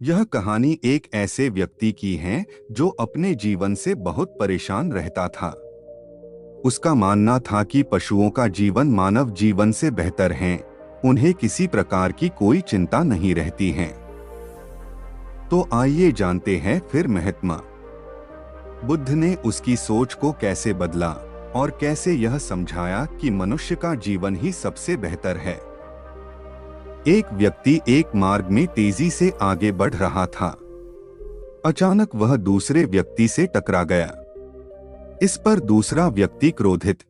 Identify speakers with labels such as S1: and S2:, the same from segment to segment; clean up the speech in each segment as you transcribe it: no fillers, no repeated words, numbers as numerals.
S1: यह कहानी एक ऐसे व्यक्ति की है जो अपने जीवन से बहुत परेशान रहता था। उसका मानना था कि पशुओं का जीवन मानव जीवन से बेहतर है, उन्हें किसी प्रकार की कोई चिंता नहीं रहती है। तो आइए जानते हैं फिर महात्मा बुद्ध ने उसकी सोच को कैसे बदला और कैसे यह समझाया कि मनुष्य का जीवन ही सबसे बेहतर है। एक व्यक्ति एक मार्ग में तेजी से आगे बढ़ रहा था। अचानक वह दूसरे व्यक्ति से टकरा गया। इस पर दूसरा व्यक्ति क्रोधित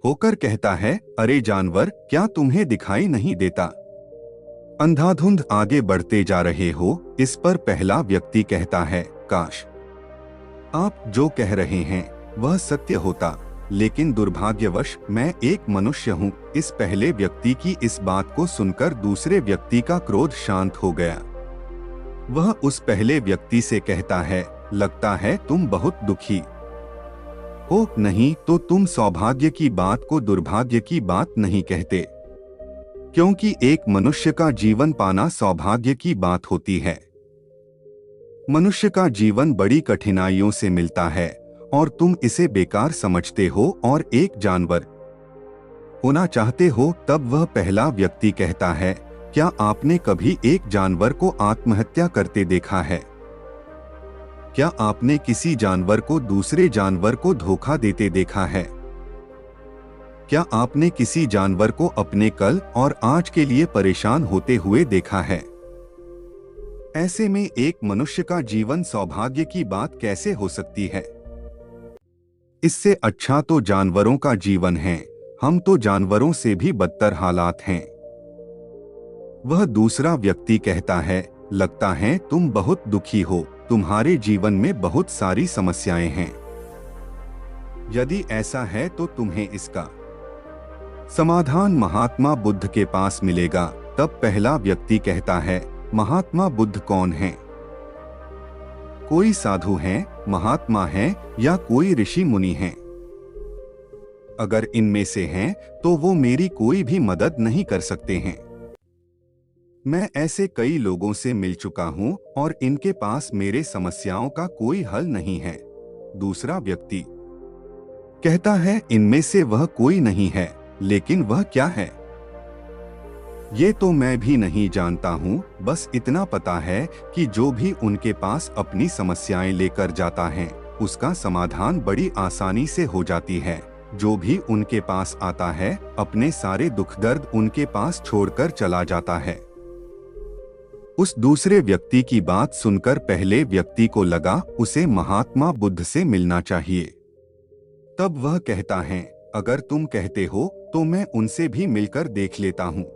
S1: होकर कहता है, अरे जानवर, क्या तुम्हें दिखाई नहीं देता? अंधाधुंध आगे बढ़ते जा रहे हो। इस पर पहला व्यक्ति कहता है, काश आप जो कह रहे हैं वह सत्य होता, लेकिन दुर्भाग्यवश मैं एक मनुष्य हूँ। इस पहले व्यक्ति की इस बात को सुनकर दूसरे व्यक्ति का क्रोध शांत हो गया। वह उस पहले व्यक्ति से कहता है, लगता है तुम बहुत दुखी हो, नहीं तो तुम सौभाग्य की बात को दुर्भाग्य की बात नहीं कहते, क्योंकि एक मनुष्य का जीवन पाना सौभाग्य की बात होती है। मनुष्य का जीवन बड़ी कठिनाइयों से मिलता है और तुम इसे बेकार समझते हो और एक जानवर होना चाहते हो। तब वह पहला व्यक्ति कहता है, क्या आपने कभी एक जानवर को आत्महत्या करते देखा है? क्या आपने किसी जानवर को दूसरे जानवर को धोखा देते देखा है? क्या आपने किसी जानवर को अपने कल और आज के लिए परेशान होते हुए देखा है? ऐसे में एक मनुष्य का जीवन सौभाग्य की बात कैसे हो सकती है? इससे अच्छा तो जानवरों का जीवन है, हम तो जानवरों से भी बदतर हालात हैं। वह दूसरा व्यक्ति कहता है, लगता है तुम बहुत दुखी हो, तुम्हारे जीवन में बहुत सारी समस्याएं हैं। यदि ऐसा है तो तुम्हें इसका समाधान महात्मा बुद्ध के पास मिलेगा। तब पहला व्यक्ति कहता है, महात्मा बुद्ध कौन है? कोई साधु हैं, महात्मा हैं या कोई ऋषि मुनि हैं? अगर इनमें से हैं तो वो मेरी कोई भी मदद नहीं कर सकते हैं। मैं ऐसे कई लोगों से मिल चुका हूं और इनके पास मेरे समस्याओं का कोई हल नहीं है। दूसरा व्यक्ति कहता है, इनमें से वह कोई नहीं है, लेकिन वह क्या है ये तो मैं भी नहीं जानता हूँ। बस इतना पता है कि जो भी उनके पास अपनी समस्याएं लेकर जाता है उसका समाधान बड़ी आसानी से हो जाती है। जो भी उनके पास आता है अपने सारे दुख दर्द उनके पास छोड़कर चला जाता है। उस दूसरे व्यक्ति की बात सुनकर पहले व्यक्ति को लगा उसे महात्मा बुद्ध से मिलना चाहिए। तब वह कहता है, अगर तुम कहते हो तो मैं उनसे भी मिलकर देख लेता हूँ।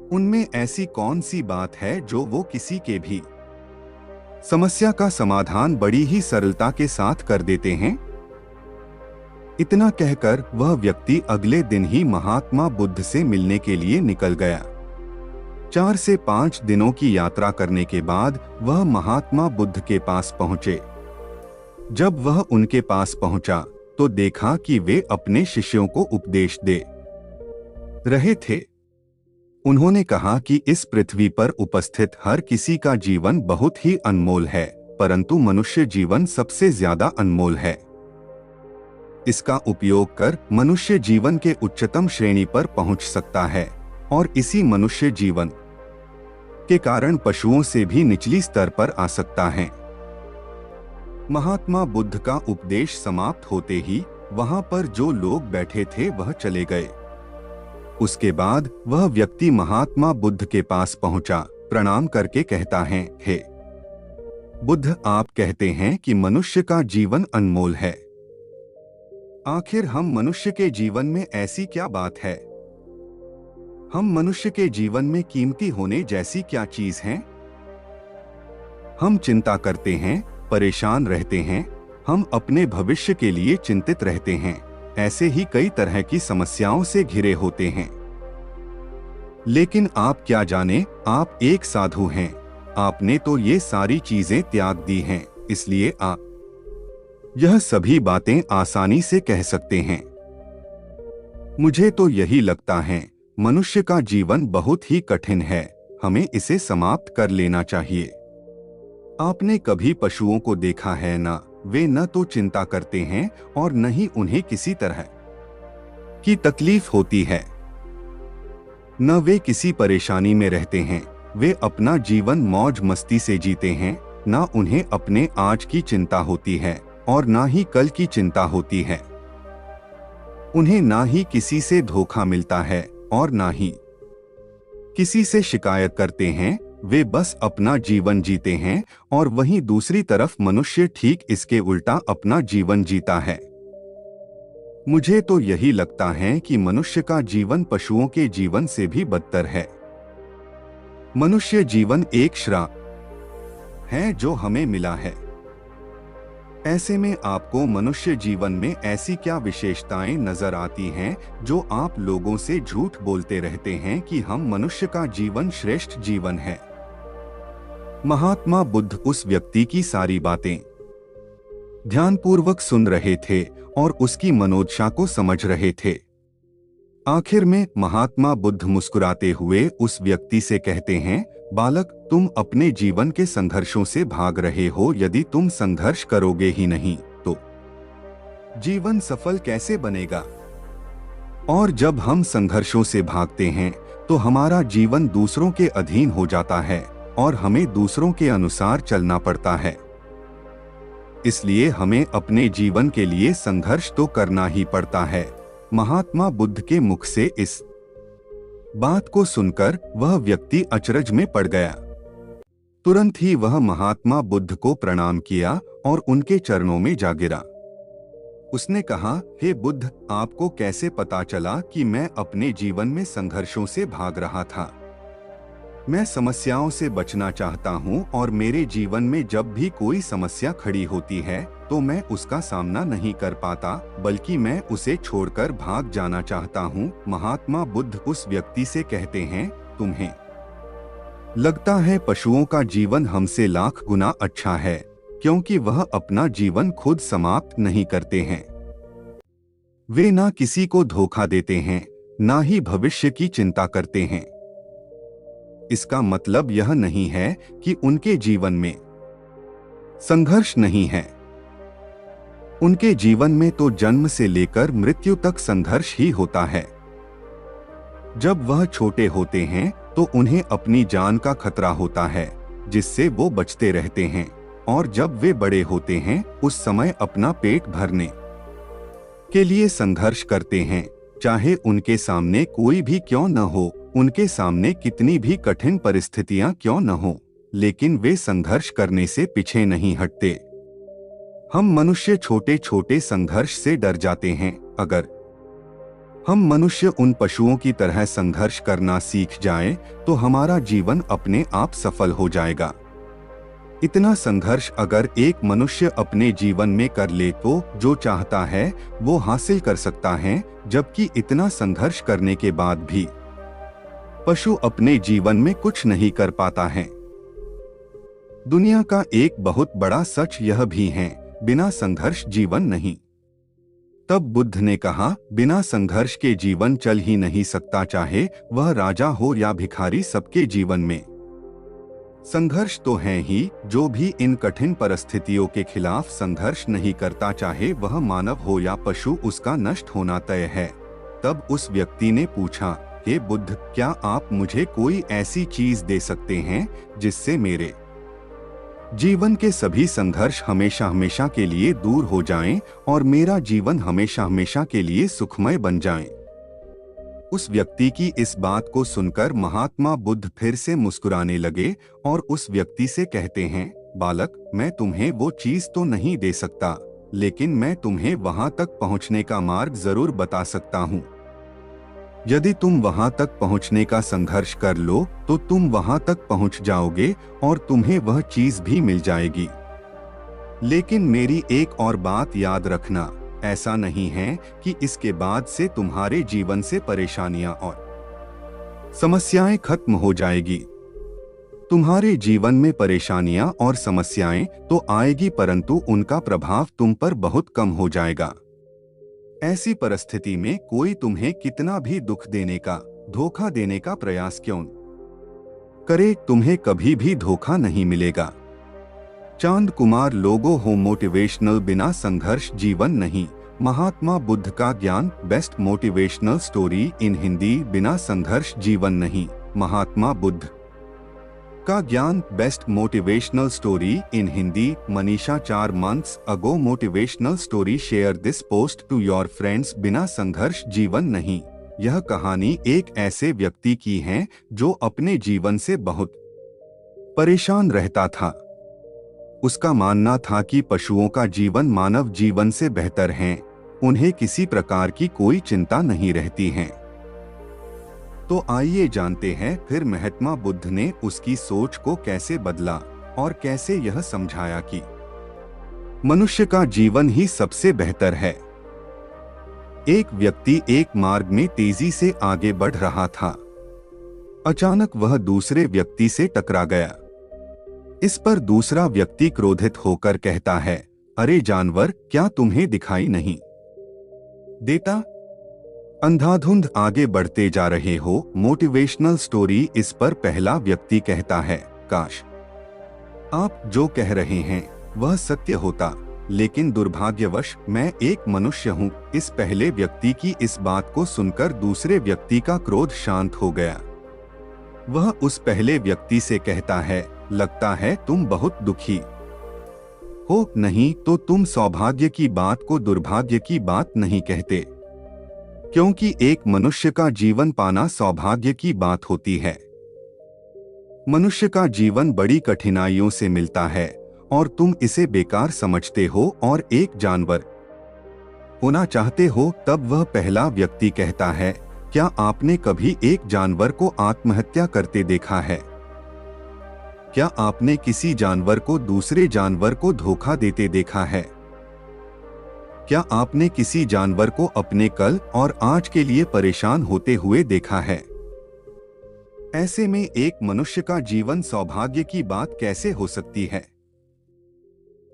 S1: उनमें ऐसी कौन सी बात है जो वो किसी के भी समस्या का समाधान बड़ी ही सरलता के साथ कर देते हैं? इतना कहकर वह व्यक्ति अगले दिन ही महात्मा बुद्ध से मिलने के लिए निकल गया। 4 से 5 दिनों की यात्रा करने के बाद वह महात्मा बुद्ध के पास पहुंचे। जब वह उनके पास पहुंचा तो देखा कि वे अपने शिष्यों को उपदेश दे रहे थे। उन्होंने कहा कि इस पृथ्वी पर उपस्थित हर किसी का जीवन बहुत ही अनमोल है, परंतु मनुष्य जीवन सबसे ज्यादा अनमोल है। इसका उपयोग कर मनुष्य जीवन के उच्चतम श्रेणी पर पहुंच सकता है और इसी मनुष्य जीवन के कारण पशुओं से भी निचली स्तर पर आ सकता है। महात्मा बुद्ध का उपदेश समाप्त होते ही वहां पर जो लोग बैठे थे वह चले गए। उसके बाद वह व्यक्ति महात्मा बुद्ध के पास पहुंचा, प्रणाम करके कहता है, हे बुद्ध, आप कहते हैं कि मनुष्य का जीवन अनमोल है। आखिर हम मनुष्य के जीवन में ऐसी क्या बात है? हम मनुष्य के जीवन में कीमती होने जैसी क्या चीज है? हम चिंता करते हैं, परेशान रहते हैं, हम अपने भविष्य के लिए चिंतित रहते हैं, ऐसे ही कई तरह की समस्याओं से घिरे होते हैं। लेकिन आप क्या जाने, आप एक साधु हैं, आपने तो ये सारी चीजें त्याग दी हैं, इसलिए आप यह सभी बातें आसानी से कह सकते हैं। मुझे तो यही लगता है, मनुष्य का जीवन बहुत ही कठिन है, हमें इसे समाप्त कर लेना चाहिए। आपने कभी पशुओं को देखा है ना, वे न तो चिंता करते हैं और न ही उन्हें किसी तरह की तकलीफ होती है। न वे किसी परेशानी में रहते हैं। वे अपना जीवन मौज मस्ती से जीते हैं। ना उन्हें अपने आज की चिंता होती है और ना ही कल की चिंता होती है। उन्हें ना ही किसी से धोखा मिलता है और ना ही किसी से शिकायत करते हैं। वे बस अपना जीवन जीते हैं और वहीं दूसरी तरफ मनुष्य ठीक इसके उल्टा अपना जीवन जीता है। मुझे तो यही लगता है कि मनुष्य का जीवन पशुओं के जीवन से भी बदतर है। मनुष्य जीवन एक श्राप है जो हमें मिला है। ऐसे में आपको मनुष्य जीवन में ऐसी क्या विशेषताएं नजर आती हैं जो आप लोगों से झूठ बोलते रहते हैं कि हम मनुष्य का जीवन श्रेष्ठ जीवन है? महात्मा बुद्ध उस व्यक्ति की सारी बातें ध्यानपूर्वक सुन रहे थे और उसकी मनोदशा को समझ रहे थे। आखिर में महात्मा बुद्ध मुस्कुराते हुए उस व्यक्ति से कहते हैं, बालक, तुम अपने जीवन के संघर्षों से भाग रहे हो। यदि तुम संघर्ष करोगे ही नहीं तो जीवन सफल कैसे बनेगा? और जब हम संघर्षों से भागते हैं तो हमारा जीवन दूसरों के अधीन हो जाता है और हमें दूसरों के अनुसार चलना पड़ता है। इसलिए हमें अपने जीवन के लिए संघर्ष तो करना ही पड़ता है। महात्मा बुद्ध के मुख से इस बात को सुनकर वह व्यक्ति अचरज में पड़ गया। तुरंत ही वह महात्मा बुद्ध को प्रणाम किया और उनके चरणों में जा गिरा। उसने कहा, हे बुद्ध, आपको कैसे पता चला कि मैं अपने जीवन में संघर्षों से भाग रहा था? मैं समस्याओं से बचना चाहता हूँ और मेरे जीवन में जब भी कोई समस्या खड़ी होती है तो मैं उसका सामना नहीं कर पाता, बल्कि मैं उसे छोड़कर भाग जाना चाहता हूँ। महात्मा बुद्ध उस व्यक्ति से कहते हैं, तुम्हें लगता है पशुओं का जीवन हमसे लाख गुना अच्छा है, क्योंकि वह अपना जीवन खुद समाप्त नहीं करते हैं। वे ना किसी को धोखा देते हैं, ना ही भविष्य की चिंता करते हैं। इसका मतलब यह नहीं है कि उनके जीवन में संघर्ष नहीं है। उनके जीवन में तो जन्म से लेकर मृत्यु तक संघर्ष ही होता है। जब वह छोटे होते हैं तो उन्हें अपनी जान का खतरा होता है, जिससे वो बचते रहते हैं, और जब वे बड़े होते हैं उस समय अपना पेट भरने के लिए संघर्ष करते हैं, चाहे उनके सामने कोई भी क्यों न हो, उनके सामने कितनी भी कठिन परिस्थितियां क्यों न हो, लेकिन वे संघर्ष करने से पीछे नहीं हटते। हम मनुष्य छोटे छोटे संघर्ष से डर जाते हैं। अगर हम मनुष्य उन पशुओं की तरह संघर्ष करना सीख जाएं, तो हमारा जीवन अपने आप सफल हो जाएगा। इतना संघर्ष अगर एक मनुष्य अपने जीवन में कर ले तो जो चाहता है वो हासिल कर सकता है, जबकि इतना संघर्ष करने के बाद भी पशु अपने जीवन में कुछ नहीं कर पाता है। दुनिया का एक बहुत बड़ा सच यह भी है, बिना संघर्ष जीवन नहीं। तब बुद्ध ने कहा, बिना संघर्ष के जीवन चल ही नहीं सकता, चाहे वह राजा हो या भिखारी, सबके जीवन में संघर्ष तो है ही। जो भी इन कठिन परिस्थितियों के खिलाफ संघर्ष नहीं करता, चाहे वह मानव हो या पशु, उसका नष्ट होना तय है। तब उस व्यक्ति ने पूछा, हे बुद्ध, क्या आप मुझे कोई ऐसी चीज दे सकते हैं जिससे मेरे जीवन के सभी संघर्ष हमेशा हमेशा के लिए दूर हो जाएं और मेरा जीवन हमेशा हमेशा के लिए सुखमय बन जाए? उस व्यक्ति की इस बात को सुनकर महात्मा बुद्ध फिर से मुस्कुराने लगे और उस व्यक्ति से कहते हैं, बालक, मैं तुम्हें वो चीज तो नहीं दे सकता, लेकिन मैं तुम्हें वहां तक पहुंचने का मार्ग जरूर बता सकता हूं। यदि तुम वहां तक पहुंचने का संघर्ष कर लो तो तुम वहां तक पहुंच जाओगे और तुम्हें वह चीज भी मिल जाएगी। लेकिन मेरी एक और बात याद रखना, ऐसा नहीं है कि इसके बाद से तुम्हारे जीवन से परेशानियां और समस्याएं खत्म हो जाएगी। तुम्हारे जीवन में परेशानियां और समस्याएं तो आएगी, परंतु उनका प्रभाव तुम पर बहुत कम हो जाएगा। ऐसी परिस्थिति में कोई तुम्हें कितना भी दुख देने का, धोखा देने का प्रयास क्यों करे, तुम्हें कभी भी धोखा नहीं मिलेगा। चांद कुमार लोगो हो मोटिवेशनल, बिना संघर्ष जीवन नहीं। महात्मा बुद्ध का ज्ञान, best motivational story in Hindi, बिना संघर्ष जीवन नहीं। महात्मा बुद्ध का ज्ञान, best motivational story in Hindi. Manisha 4 months ago motivational story, share this post to your friends. बिना संघर्ष जीवन नहीं। यह कहानी एक ऐसे व्यक्ति की है जो अपने जीवन से बहुत परेशान रहता था। उसका मानना था कि पशुओं का जीवन मानव जीवन से बेहतर है, उन्हें किसी प्रकार की कोई चिंता नहीं रहती है। तो आइए जानते हैं फिर महात्मा बुद्ध ने उसकी सोच को कैसे बदला और कैसे यह समझाया कि मनुष्य का जीवन ही सबसे बेहतर है। एक व्यक्ति एक मार्ग में तेजी से आगे बढ़ रहा था। अचानक वह दूसरे व्यक्ति से टकरा गया। इस पर दूसरा व्यक्ति क्रोधित होकर कहता है, अरे जानवर, क्या तुम्हें दिखाई नहीं देता? अंधाधुंध आगे बढ़ते जा रहे हो। Motivational story. इस पर पहला व्यक्ति कहता है, काश आप जो कह रहे हैं वह सत्य होता, लेकिन दुर्भाग्यवश मैं एक मनुष्य हूँ। इस पहले व्यक्ति की इस बात को सुनकर दूसरे व्यक्ति का क्रोध शांत हो गया। वह उस पहले व्यक्ति से कहता है, लगता है तुम बहुत दुखी हो, नहीं तो तुम सौभाग्य की बात को दुर्भाग्य की बात नहीं कहते, क्योंकि एक मनुष्य का जीवन पाना सौभाग्य की बात होती है। मनुष्य का जीवन बड़ी कठिनाइयों से मिलता है और तुम इसे बेकार समझते हो और एक जानवर होना चाहते हो। तब वह पहला व्यक्ति कहता है, क्या आपने कभी एक जानवर को आत्महत्या करते देखा है? क्या आपने किसी जानवर को दूसरे जानवर को धोखा देते देखा है? क्या आपने किसी जानवर को अपने कल और आज के लिए परेशान होते हुए देखा है? ऐसे में एक मनुष्य का जीवन सौभाग्य की बात कैसे हो सकती है?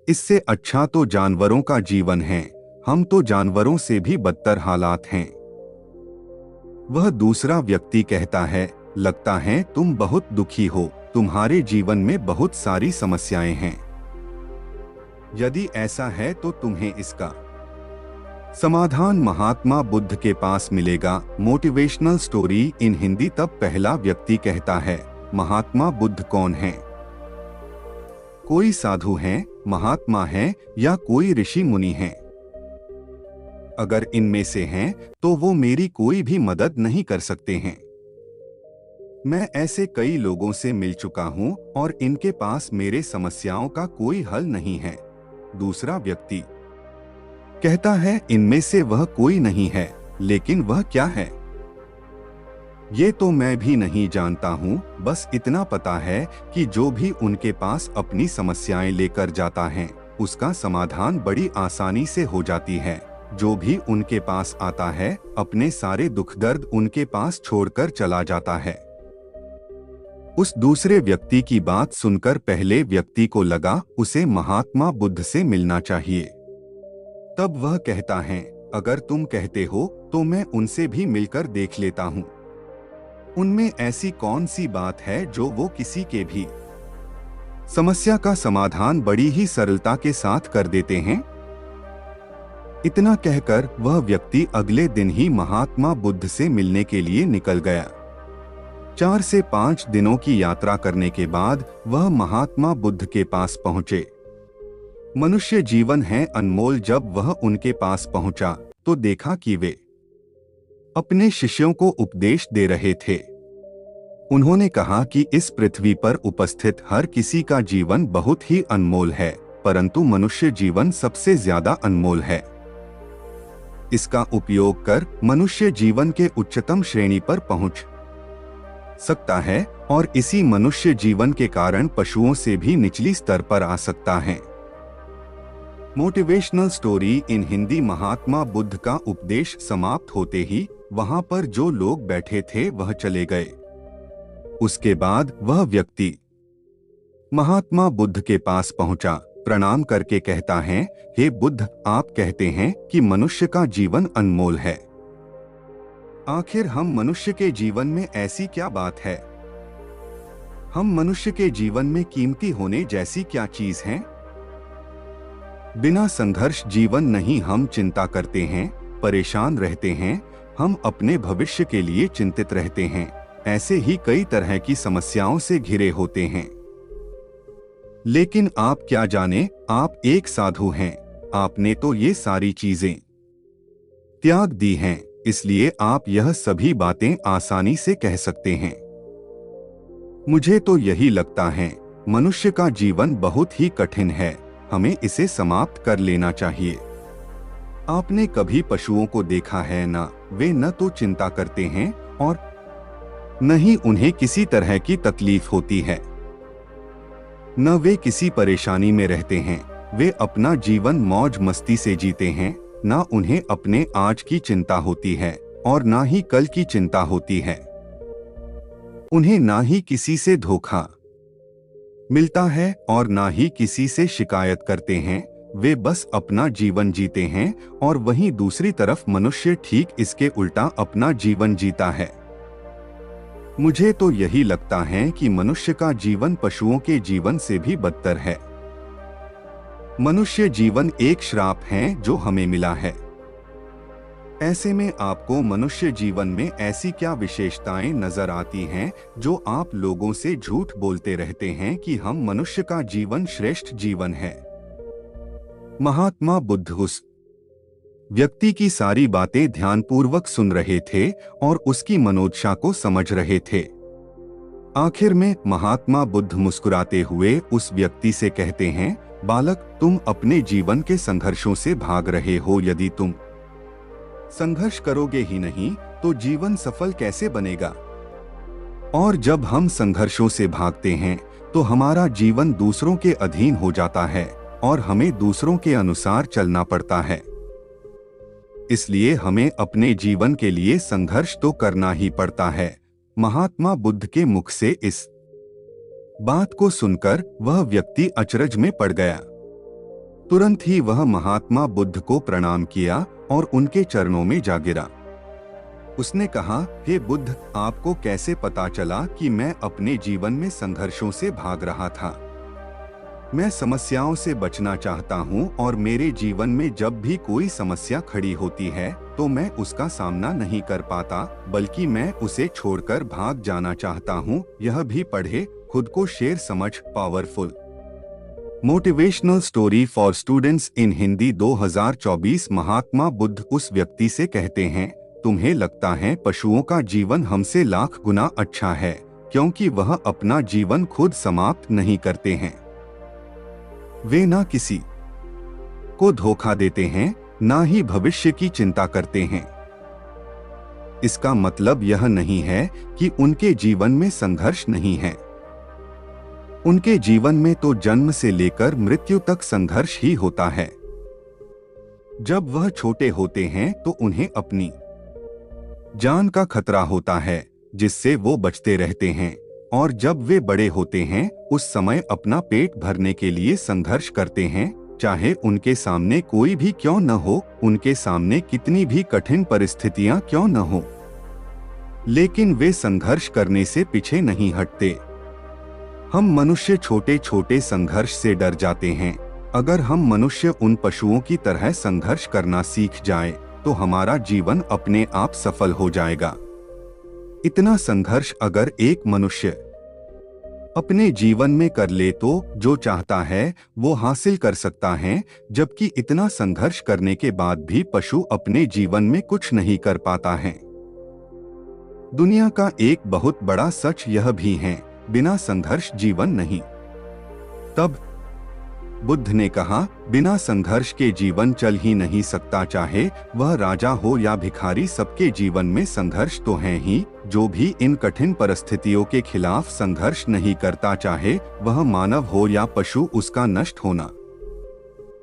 S1: इससे अच्छा तो जानवरों का जीवन है। हम तो जानवरों से भी बदतर हालात हैं। वह दूसरा व्यक्ति कहता है, लगता है तुम बहुत दुखी हो, तुम्हारे जीवन में बहुत सारी समस्याएं हैं। यदि ऐसा है तो तुम्हें इसका समाधान महात्मा बुद्ध के पास मिलेगा। Motivational story in Hindi. तब पहला व्यक्ति कहता है, महात्मा बुद्ध कौन है? कोई साधु हैं, महात्मा हैं या कोई ऋषि मुनि हैं? अगर इनमें से हैं तो वो मेरी कोई भी मदद नहीं कर सकते हैं। मैं ऐसे कई लोगों से मिल चुका हूं और इनके पास मेरे समस्याओं का कोई हल नहीं है। दूसरा व्यक्ति कहता है, इनमें से वह कोई नहीं है, लेकिन वह क्या है ये तो मैं भी नहीं जानता हूँ। बस इतना पता है कि जो भी उनके पास अपनी समस्याएं लेकर जाता है उसका समाधान बड़ी आसानी से हो जाती है। जो भी उनके पास आता है अपने सारे दुख दर्द उनके पास छोड़कर चला जाता है। उस दूसरे व्यक्ति की बात सुनकर पहले व्यक्ति को लगा उसे महात्मा बुद्ध से मिलना चाहिए। तब वह कहता है, अगर तुम कहते हो तो मैं उनसे भी मिलकर देख लेता हूँ। उनमें ऐसी कौन सी बात है जो वो किसी के भी समस्या का समाधान बड़ी ही सरलता के साथ कर देते हैं? इतना कहकर वह व्यक्ति अगले दिन ही महात्मा बुद्ध से मिलने के लिए निकल गया। 4 से 5 दिनों की यात्रा करने के बाद वह महात्मा बुद्ध के पास पहुंचे। मनुष्य जीवन है अनमोल। जब वह उनके पास पहुंचा तो देखा कि वे अपने शिष्यों को उपदेश दे रहे थे। उन्होंने कहा कि इस पृथ्वी पर उपस्थित हर किसी का जीवन बहुत ही अनमोल है, परंतु मनुष्य जीवन सबसे ज्यादा अनमोल है। इसका उपयोग कर मनुष्य जीवन के उच्चतम श्रेणी पर पहुंच सकता है और इसी मनुष्य जीवन के कारण पशुओं से भी निचली स्तर पर आ सकता है। Motivational story in Hindi. Mahatma Buddha का उपदेश समाप्त होते ही वहां पर जो लोग बैठे थे वह चले गए। उसके बाद वह व्यक्ति महात्मा बुद्ध के पास पहुंचा, प्रणाम करके कहता है, हे बुद्ध, आप कहते हैं कि मनुष्य का जीवन अनमोल है। आखिर हम मनुष्य के जीवन में ऐसी क्या बात है हम मनुष्य के जीवन में कीमती होने जैसी क्या चीज है? बिना संघर्ष जीवन नहीं। हम चिंता करते हैं, परेशान रहते हैं, हम अपने भविष्य के लिए चिंतित रहते हैं, ऐसे ही कई तरह की समस्याओं से घिरे होते हैं। लेकिन आप क्या जाने, आप एक साधु हैं। आपने तो ये सारी चीजें त्याग दी हैं, इसलिए आप यह सभी बातें आसानी से कह सकते हैं। मुझे तो यही लगता है, मनुष्य का जीवन बहुत ही कठिन है, हमें इसे समाप्त कर लेना चाहिए। आपने कभी पशुओं को देखा है ना? वे न तो चिंता करते हैं और न ही उन्हें किसी तरह की तकलीफ होती है। न वे किसी परेशानी में रहते हैं। वे अपना जीवन मौज मस्ती से जीते हैं। ना उन्हें अपने आज की चिंता होती है और ना ही कल की चिंता होती है। उन्हें ना ही किसी से धोखा मिलता है और ना ही किसी से शिकायत करते हैं। वे बस अपना जीवन जीते हैं और वहीं दूसरी तरफ मनुष्य ठीक इसके उल्टा अपना जीवन जीता है। मुझे तो यही लगता है कि मनुष्य का जीवन पशुओं के जीवन से भी बदतर है। मनुष्य जीवन एक श्राप है जो हमें मिला है। ऐसे में आपको मनुष्य जीवन में ऐसी क्या विशेषताएं नजर आती हैं जो आप लोगों से झूठ बोलते रहते हैं कि हम मनुष्य का जीवन श्रेष्ठ जीवन है? महात्मा बुद्ध उस व्यक्ति की सारी बातें ध्यानपूर्वक सुन रहे थे और उसकी मनोदशा को समझ रहे थे। आखिर में महात्मा बुद्ध मुस्कुराते हुए उस व्यक्ति से कहते हैं, बालक, तुम अपने जीवन के संघर्षों से भाग रहे हो। यदि तुम संघर्ष करोगे ही नहीं तो जीवन सफल कैसे बनेगा? और जब हम संघर्षों से भागते हैं तो हमारा जीवन दूसरों के अधीन हो जाता है और हमें दूसरों के अनुसार चलना पड़ता है। इसलिए हमें अपने जीवन के लिए संघर्ष तो करना ही पड़ता है। महात्मा बुद्ध के मुख से इस बात को सुनकर वह व्यक्ति अचरज में पड़ गया। तुरंत ही वह महात्मा बुद्ध को प्रणाम किया और उनके चरणों में जा गिरा। उसने कहा, हे बुद्ध, आपको कैसे पता चला कि मैं अपने जीवन में संघर्षों से भाग रहा था? मैं समस्याओं से बचना चाहता हूँ और मेरे जीवन में जब भी कोई समस्या खड़ी होती है तो मैं उसका सामना नहीं कर पाता, बल्कि मैं उसे छोड़कर भाग जाना चाहता हूँ। यह भी पढ़े, खुद को शेर समझ, powerful. Motivational story for students in Hindi 2024। Mahatma Buddha उस व्यक्ति से कहते हैं, तुम्हें लगता है पशुओं का जीवन हमसे लाख गुना अच्छा है, क्योंकि वह अपना जीवन खुद समाप्त नहीं करते हैं। वे ना किसी को धोखा देते हैं, ना ही भविष्य की चिंता करते हैं। इसका मतलब यह नहीं है कि उनके जीवन में संघर्ष नहीं है। उनके जीवन में तो जन्म से लेकर मृत्यु तक संघर्ष ही होता है। जब वह छोटे होते हैं तो उन्हें अपनी जान का खतरा होता है, जिससे वो बचते रहते हैं, और जब वे बड़े होते हैं उस समय अपना पेट भरने के लिए संघर्ष करते हैं, चाहे उनके सामने कोई भी क्यों न हो, उनके सामने कितनी भी कठिन परिस्थितियां क्यों न हो, लेकिन वे संघर्ष करने से पीछे नहीं हटते। हम मनुष्य छोटे छोटे संघर्ष से डर जाते हैं। अगर हम मनुष्य उन पशुओं की तरह संघर्ष करना सीख जाएं, तो हमारा जीवन अपने आप सफल हो जाएगा। इतना संघर्ष अगर एक मनुष्य अपने जीवन में कर ले तो जो चाहता है वो हासिल कर सकता है, जबकि इतना संघर्ष करने के बाद भी पशु अपने जीवन में कुछ नहीं कर पाता है। दुनिया का एक बहुत बड़ा सच यह भी है, बिना संघर्ष जीवन नहीं। तब बुद्ध ने कहा, बिना संघर्ष के जीवन चल ही नहीं सकता, चाहे वह राजा हो या भिखारी, सबके जीवन में संघर्ष तो है ही। जो भी इन कठिन परिस्थितियों के खिलाफ संघर्ष नहीं करता, चाहे वह मानव हो या पशु, उसका नष्ट होना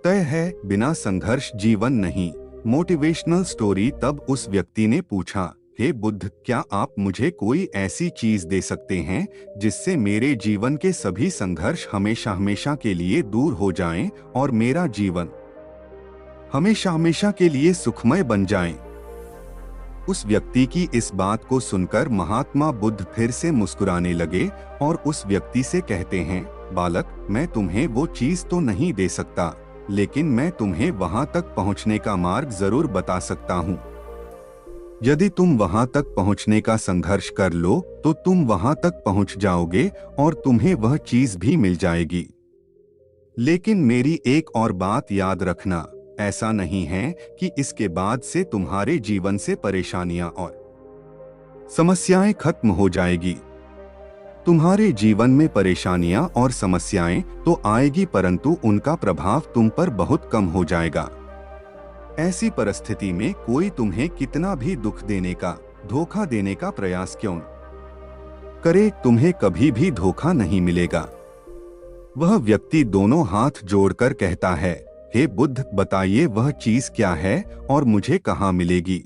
S1: तय है। बिना संघर्ष जीवन नहीं। Motivational story. तब उस व्यक्ति ने पूछा, हे बुद्ध, क्या आप मुझे कोई ऐसी चीज दे सकते हैं जिससे मेरे जीवन के सभी संघर्ष हमेशा हमेशा के लिए दूर हो जाएं और मेरा जीवन हमेशा हमेशा के लिए सुखमय बन जाए? उस व्यक्ति की इस बात को सुनकर महात्मा बुद्ध फिर से मुस्कुराने लगे और उस व्यक्ति से कहते हैं, बालक, मैं तुम्हें वो चीज तो नहीं दे सकता, लेकिन मैं तुम्हें वहां तक पहुंचने का मार्ग जरूर बता सकता हूँ। यदि तुम वहां तक पहुंचने का संघर्ष कर लो तो तुम वहां तक पहुंच जाओगे और तुम्हें वह चीज भी मिल जाएगी। लेकिन मेरी एक और बात याद रखना, ऐसा नहीं है कि इसके बाद से तुम्हारे जीवन से परेशानियां और समस्याएं खत्म हो जाएगी। तुम्हारे जीवन में परेशानियां और समस्याएं तो आएगी, परंतु उनका प्रभाव तुम पर बहुत कम हो जाएगा। ऐसी परिस्थिति में कोई तुम्हें कितना भी दुख देने का, धोखा देने का प्रयास क्यों करे, तुम्हें कभी भी धोखा नहीं मिलेगा। वह व्यक्ति दोनों हाथ जोड़कर कहता है, हे बुद्ध, बताइए वह चीज क्या है और मुझे कहाँ मिलेगी।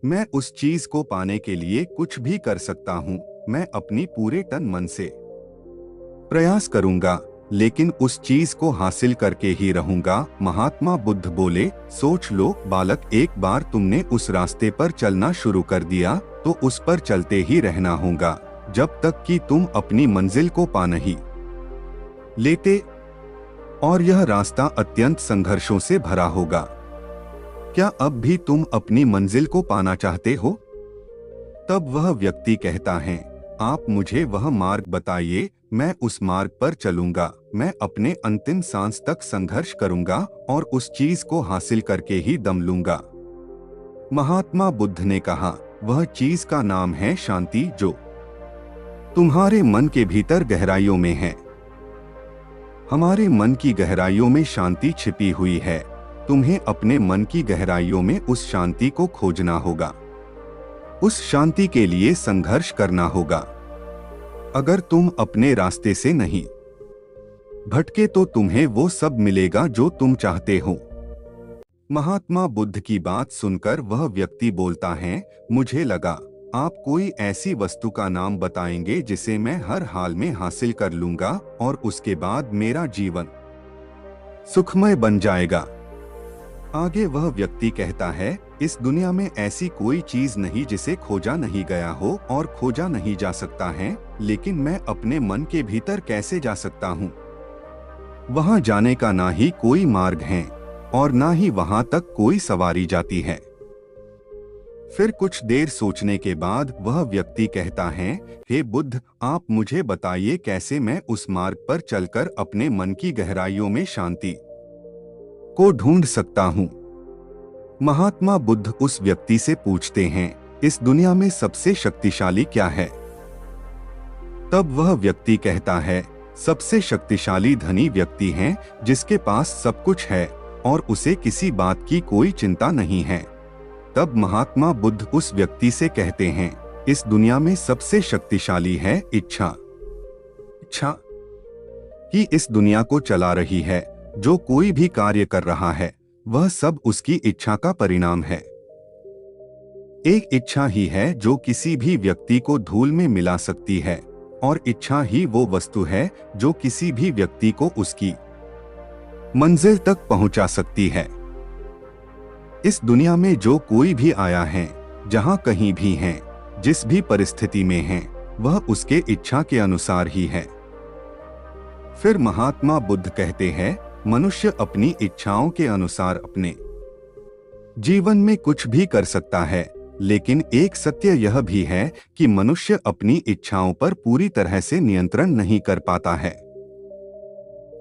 S1: मैं उस चीज को पाने के लिए कुछ भी कर सकता हूँ। मैं अपनी पूरे तन मन से प्रयास करूंगा, लेकिन उस चीज को हासिल करके ही रहूंगा। महात्मा बुद्ध बोले, सोच लो बालक, एक बार तुमने उस रास्ते पर चलना शुरू कर दिया तो उस पर चलते ही रहना होगा जब तक कि तुम अपनी मंजिल को पा नहीं लेते, और यह रास्ता अत्यंत संघर्षों से भरा होगा। क्या अब भी तुम अपनी मंजिल को पाना चाहते हो? तब वह व्यक्ति कहता है, आप मुझे वह मार्ग बताइए, मैं उस मार्ग पर चलूंगा। मैं अपने अंतिम सांस तक संघर्ष करूंगा और उस चीज को हासिल करके ही दम लूंगा। महात्मा बुद्ध ने कहा, वह चीज का नाम है शांति, जो तुम्हारे मन के भीतर गहराइयों में है। हमारे मन की गहराइयों में शांति छिपी हुई है। तुम्हें अपने मन की गहराइयों में उस शांति को खोजना होगा। उस शांति के लिए संघर्ष करना होगा। अगर तुम अपने रास्ते से नहीं भटके तो तुम्हें वो सब मिलेगा जो तुम चाहते हो। महात्मा बुद्ध की बात सुनकर वह व्यक्ति बोलता है, मुझे लगा आप कोई ऐसी वस्तु का नाम बताएंगे जिसे मैं हर हाल में हासिल कर लूंगा और उसके बाद मेरा जीवन सुखमय बन जाएगा। आगे वह व्यक्ति कहता है, इस दुनिया में ऐसी कोई चीज नहीं जिसे खोजा नहीं गया हो और खोजा नहीं जा सकता है, लेकिन मैं अपने मन के भीतर कैसे जा सकता हूँ? वहां जाने का ना ही कोई मार्ग है और ना ही वहां तक कोई सवारी जाती है। फिर कुछ देर सोचने के बाद वह व्यक्ति कहता है, हे बुद्ध, आप मुझे बताइए कैसे मैं उस मार्ग पर चलकर अपने मन की गहराइयों में शांति को ढूंढ सकता हूँ। महात्मा बुद्ध उस व्यक्ति से पूछते हैं, इस दुनिया में सबसे शक्तिशाली क्या है? तब वह व्यक्ति कहता है, सबसे शक्तिशाली धनी व्यक्ति है जिसके पास सब कुछ है और उसे किसी बात की कोई चिंता नहीं है। तब महात्मा बुद्ध उस व्यक्ति से कहते हैं, इस दुनिया में सबसे शक्तिशाली है इच्छा। इच्छा ही इस दुनिया को चला रही है। जो कोई भी कार्य कर रहा है वह सब उसकी इच्छा का परिणाम है। एक इच्छा ही है जो किसी भी व्यक्ति को धूल में मिला सकती है, और इच्छा ही वो वस्तु है जो किसी भी व्यक्ति को उसकी मंजिल तक पहुंचा सकती है। इस दुनिया में जो कोई भी आया है, जहां कहीं भी है, जिस भी परिस्थिति में है, वह उसके इच्छा के अनुसार ही है। फिर महात्मा बुद्ध कहते हैं, मनुष्य अपनी इच्छाओं के अनुसार अपने जीवन में कुछ भी कर सकता है, लेकिन एक सत्य यह भी है कि मनुष्य अपनी इच्छाओं पर पूरी तरह से नियंत्रण नहीं कर पाता है।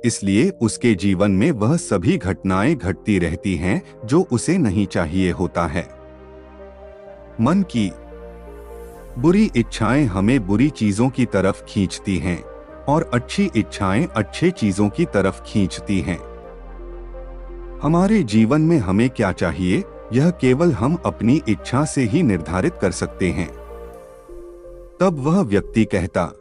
S1: इसलिए उसके जीवन में वह सभी घटनाएं घटती रहती हैं जो उसे नहीं चाहिए होता है। मन की बुरी इच्छाएं हमें बुरी चीजों की तरफ खींचती हैं और अच्छी इच्छाएं अच्छे चीजों की तरफ खींचती हैं। हमारे जीवन में हमें क्या चाहिए, यह केवल हम अपनी इच्छा से ही निर्धारित कर सकते हैं। तब वह व्यक्ति कहता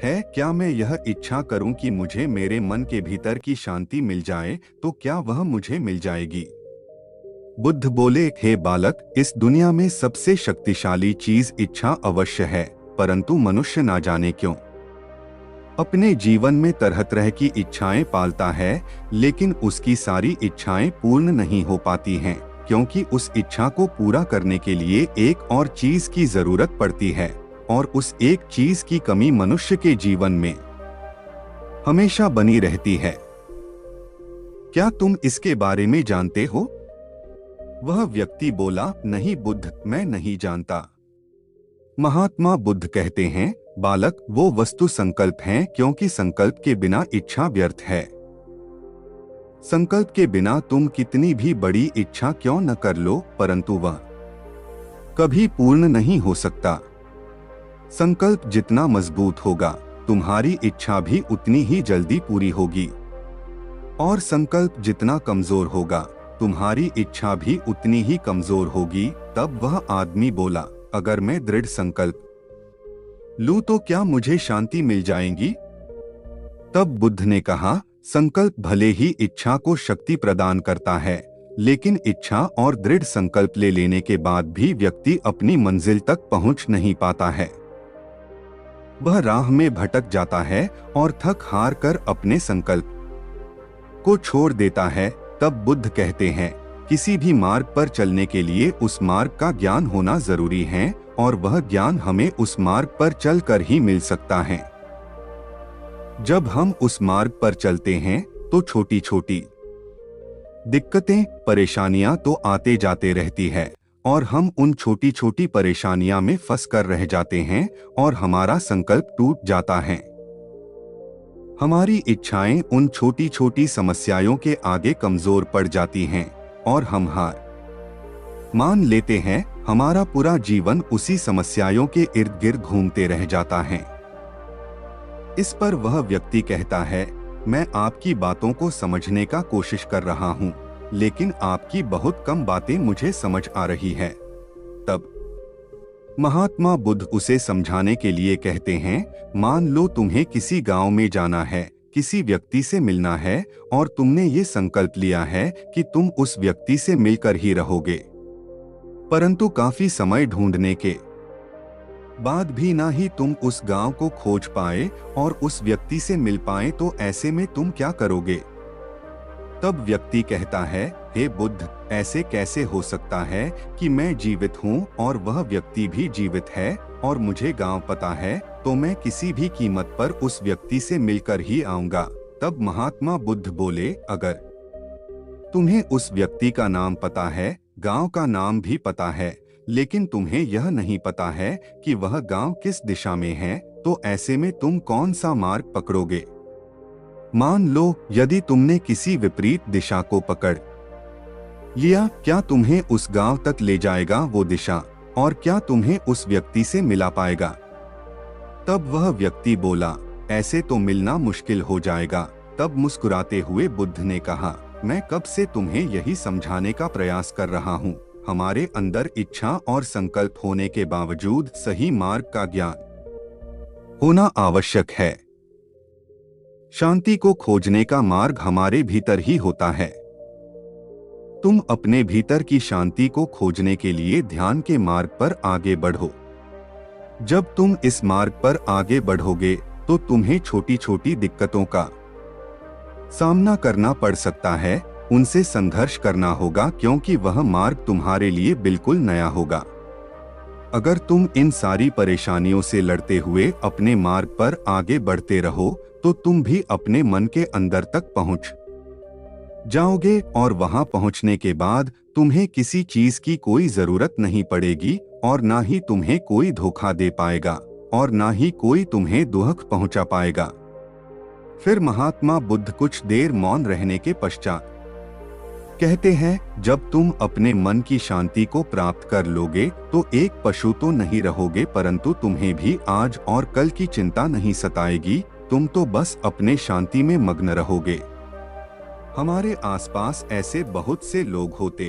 S1: है, क्या मैं यह इच्छा करूं कि मुझे मेरे मन के भीतर की शांति मिल जाए, तो क्या वह मुझे मिल जाएगी? बुद्ध बोले, हे बालक, इस दुनिया में सबसे शक्तिशाली चीज इच्छा अवश्य है, परंतु मनुष्य ना जाने क्यों अपने जीवन में तरह तरह की इच्छाएं पालता है, लेकिन उसकी सारी इच्छाएं पूर्ण नहीं हो पाती हैं, क्योंकि उस इच्छा को पूरा करने के लिए एक और चीज की जरूरत पड़ती है, और उस एक चीज की कमी मनुष्य के जीवन में हमेशा बनी रहती है। क्या तुम इसके बारे में जानते हो? वह व्यक्ति बोला, नहीं बुद्ध, मैं नहीं जानता। महात्मा बुद्ध कहते हैं, बालक, वो वस्तु संकल्प है, क्योंकि संकल्प के बिना इच्छा व्यर्थ है। संकल्प के बिना तुम कितनी भी बड़ी इच्छा क्यों न कर लो, परंतु वह कभी पूर्ण नहीं हो सकता। संकल्प जितना मजबूत होगा, तुम्हारी इच्छा भी उतनी ही जल्दी पूरी होगी, और संकल्प जितना कमजोर होगा, तुम्हारी इच्छा भी उतनी ही कमजोर होगी। तब वह आदमी बोला, अगर मैं दृढ़ संकल्प लूं तो क्या मुझे शांति मिल जाएगी? तब बुद्ध ने कहा, संकल्प भले ही इच्छा को शक्ति प्रदान करता है, लेकिन इच्छा और दृढ़ संकल्प ले लेने के बाद भी व्यक्ति अपनी मंजिल तक पहुंच नहीं पाता है। वह राह में भटक जाता है और थक हार कर अपने संकल्प को छोड़ देता है। तब बुद्ध कहते हैं, किसी भी मार्ग पर चलने के लिए उस मार्ग का ज्ञान होना जरूरी है, और वह ज्ञान हमें उस मार्ग पर चलकर ही मिल सकता है। जब हम उस मार्ग पर चलते हैं तो छोटी छोटी दिक्कतें, परेशानियां तो आते जाते रहती है, और हम उन छोटी छोटी परेशानियां में फंस कर रह जाते हैं और हमारा संकल्प टूट जाता है। हमारी इच्छाएं उन छोटी छोटी समस्याओं के आगे कमजोर पड़ जाती हैं, और हम हार मान लेते हैं। हमारा पूरा जीवन उसी समस्याओं के इर्द गिर्द घूमते रह जाता है। इस पर वह व्यक्ति कहता है, मैं आपकी बातों को समझने का कोशिश कर रहा हूँ, लेकिन आपकी बहुत कम बातें मुझे समझ आ रही है। तब महात्मा बुद्ध उसे समझाने के लिए कहते हैं, मान लो तुम्हें किसी गांव में जाना है, किसी व्यक्ति से मिलना है, और तुमने ये संकल्प लिया है कि तुम उस व्यक्ति से मिलकर ही रहोगे, परंतु काफी समय ढूंढने के बाद भी ना ही तुम उस गांव को खोज पाए और उस व्यक्ति से मिल पाए, तो ऐसे में तुम क्या करोगे? तब व्यक्ति कहता है, हे बुद्ध, ऐसे कैसे हो सकता है कि मैं जीवित हूँ और वह व्यक्ति भी जीवित है, और मुझे गांव पता है, तो मैं किसी भी कीमत पर उस व्यक्ति से मिलकर ही आऊंगा। तब महात्मा बुद्ध बोले, अगर तुम्हें उस व्यक्ति का नाम पता है, गांव का नाम भी पता है, लेकिन तुम्हें यह नहीं पता है कि वह गांव किस दिशा में है, तो ऐसे में तुम कौन सा मार्ग पकड़ोगे? मान लो यदि तुमने किसी विपरीत दिशा को पकड़ लिया, क्या तुम्हें उस गांव तक ले जाएगा वो दिशा, और क्या तुम्हें उस व्यक्ति से मिला पाएगा? तब वह व्यक्ति बोला, ऐसे तो मिलना मुश्किल हो जाएगा। तब मुस्कुराते हुए बुद्ध ने कहा, मैं कब से तुम्हें यही समझाने का प्रयास कर रहा हूँ। हमारे अंदर इच्छा और संकल्प होने के बावजूद सही मार्ग का ज्ञान होना आवश्यक है। शांति को खोजने का मार्ग हमारे भीतर ही होता है। तुम अपने भीतर की शांति को खोजने के लिए ध्यान के मार्ग पर आगे बढ़ो। जब तुम इस मार्ग पर आगे बढ़ोगे तो तुम्हें छोटी छोटी दिक्कतों का सामना करना पड़ सकता है, उनसे संघर्ष करना होगा, क्योंकि वह मार्ग तुम्हारे लिए बिल्कुल नया होगा। अगर तुम इन सारी परेशानियों से लड़ते हुए अपने मार्ग पर आगे बढ़ते रहो तो तुम भी अपने मन के अंदर तक पहुंच जाओगे, और वहां पहुंचने के बाद तुम्हें किसी चीज की कोई जरूरत नहीं पड़ेगी, और ना ही तुम्हें कोई धोखा दे पाएगा, और ना ही कोई तुम्हें दुख पहुंचा पाएगा। फिर महात्मा बुद्ध कुछ देर मौन रहने के पश्चात कहते हैं, जब तुम अपने मन की शांति को प्राप्त कर लोगे तो एक पशु तो नहीं रहोगे, परंतु तुम्हें भी आज और कल की चिंता नहीं सताएगी। तुम तो बस अपने शांति में मग्न रहोगे। हमारे आसपास ऐसे बहुत से लोग होते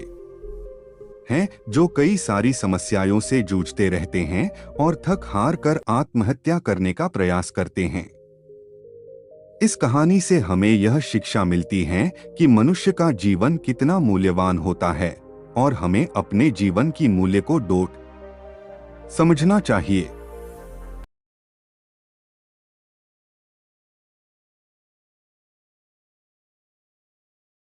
S1: हैं जो कई सारी समस्याओं से जूझते रहते हैं और थक हार कर आत्महत्या करने का प्रयास करते हैं। इस कहानी से हमें यह शिक्षा मिलती है कि मनुष्य का जीवन कितना मूल्यवान होता है, और हमें अपने जीवन की मूल्य को डोट समझना चाहिए।